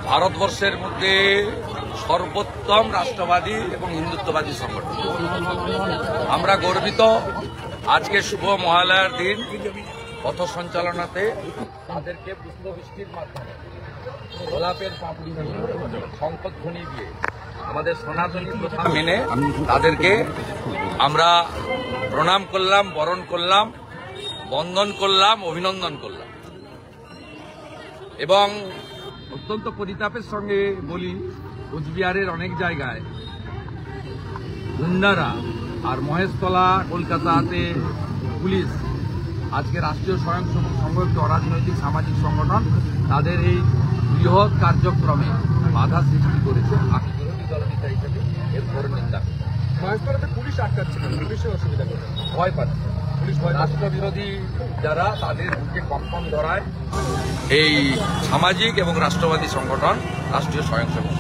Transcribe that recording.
ভারতবর্ষের মধ্যে সর্বোত্তম রাষ্ট্রবাদী এবং হিন্দুত্ববাদী সংগঠন। আমরা গর্বিত আজকে শুভ মহালয়ার দিন পথ সঞ্চালনাতে তাদেরকে পুষ্পবৃষ্টির মাধ্যমে গোলাপের পাপড়ি দিয়ে শঙ্খধ্বনি দিয়ে আমাদের সনাতনী প্রথা মেনে তাদেরকে আমরা প্রণাম করলাম, বরণ করলাম, বন্দন করলাম, অভিনন্দন করলাম। এবং অত্যন্ত পরিতাপের সঙ্গে বলি, কোচবিহারের অনেক জায়গায় গুন্ডারা আর মহেশতলা কলকাতাতে পুলিশ আজকে রাষ্ট্রীয় স্বয়ংসেবক সংঘ একটি অরাজনৈতিক সামাজিক সংগঠন, তাদের এই বৃহৎ কার্যক্রমে বাধা সৃষ্টি করেছে। আমি বিরোধী দলনেতা হিসেবে এর ঘোর নিন্দা করি। মহেশতলাতে পুলিশ আটকাচ্ছে, পুলিশের অসুবিধা করে ভয় পাচ্ছে পুলিশ, রাষ্ট্রবিরোধী যারা তাদের বুকে কম্পন ধরায় এই সামাজিক এবং রাষ্ট্রবাদী সংগঠন রাষ্ট্রীয় স্বয়ংসেবক